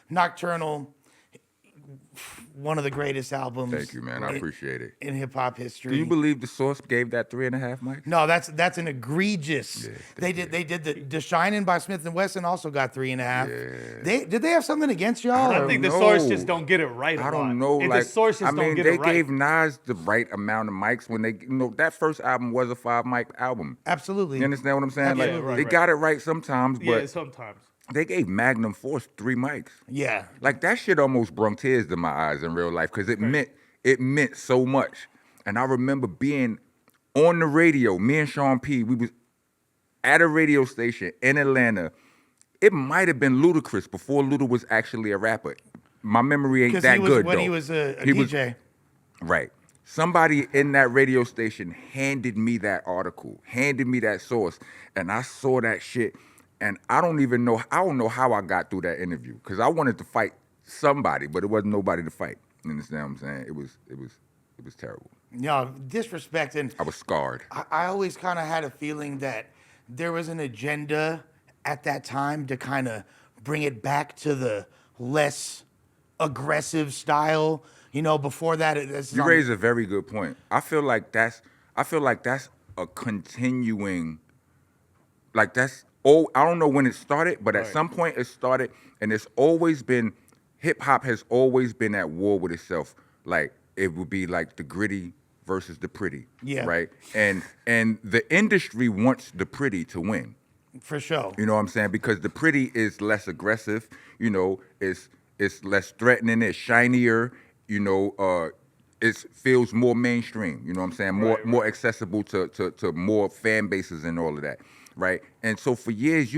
Nocturnal, one of the greatest albums. Thank you, man. I appreciate it. In hip hop history. Do you believe the Source gave that 3.5 mics? No, that's an egregious. Yeah, they did the Shining by Smith and Wesson also got 3.5. Yeah. Did they have something against y'all? I think the Source just don't get it right. I don't know. And like, the Source just don't get it right. They gave Nas the right amount of mics when they, that first album was a 5 mic album. Absolutely. You understand what I'm saying? Absolutely. Like, they got it right sometimes, but sometimes. They gave Magnum Force 3 mics. Yeah. Like, that shit almost brought tears to my eyes in real life because it meant so much. And I remember being on the radio, me and Sean P, we was at a radio station in Atlanta. It might have been Ludacris before Luda was actually a rapper. My memory ain't that good, though. When he was a DJ. Right. Somebody in that radio station handed me that article, handed me that source, and I saw that shit. And I don't know how I got through that interview because I wanted to fight somebody, but it wasn't nobody to fight. You understand what I'm saying? It was terrible. No, disrespect. And I was scarred. I always kind of had a feeling that there was an agenda at that time to kind of bring it back to the less aggressive style. You know, before that, you raise a very good point. I feel like that's a continuing, like that's. Oh, I don't know when it started, but at some point it started, and it's always been, hip hop has always been at war with itself. Like it would be like the gritty versus the pretty, right? And the industry wants the pretty to win, for sure. You know what I'm saying? Because the pretty is less aggressive, you know, it's less threatening, it's shinier, you know, it feels more mainstream. You know what I'm saying? More accessible to more fan bases and all of that. Right, and so for years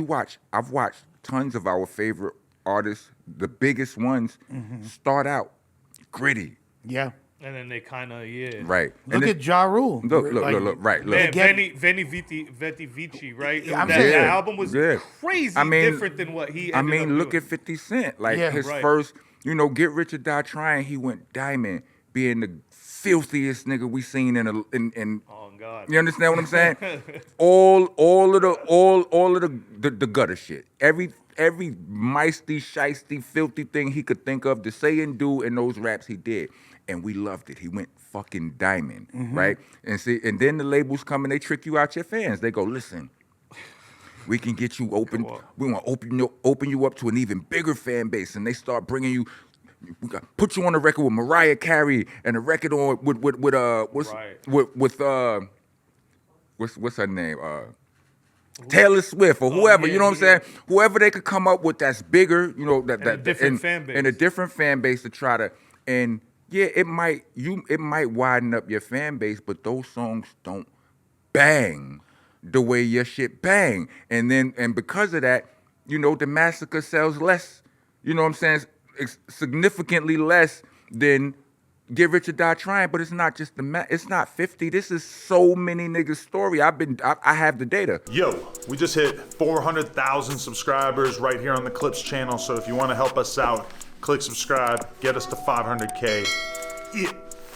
I've watched tons of our favorite artists, the biggest ones, start out gritty. Yeah. And then they kind of, Right. Look at Ja Rule. Look, right. Look. Man, Veni Vidi Vici, right? Yeah, that album was crazy different than what he ended up look doing. at 50 Cent. Like his first, you know, Get Rich or Die Trying, he went diamond, being the filthiest nigga we seen in Oh God. You understand what I'm saying? all of the gutter shit. Every meisty, shiesty, filthy thing he could think of to say and do in those raps he did. And we loved it. He went fucking diamond, right? And then the labels come and they trick you out your fans. They go, listen, we can get you open. We want to open you up to an even bigger fan base. And they start bringing you. We got put you on a record with Mariah Carey and a record on what's her name? Taylor Swift or whoever, you know what I'm saying? Whoever they could come up with that's bigger, you know, that fan base. And a different fan base to try to, and yeah, it might widen up your fan base, but those songs don't bang the way your shit bang. And because of that, you know, the Massacre sells less, you know what I'm saying? Significantly less than Get Rich or Die Trying, but it's not just it's not 50. This is so many niggas' story. I have the data. Yo, we just hit 400,000 subscribers right here on the Clips channel. So if you want to help us out, click subscribe, get us to 500K. Yeah.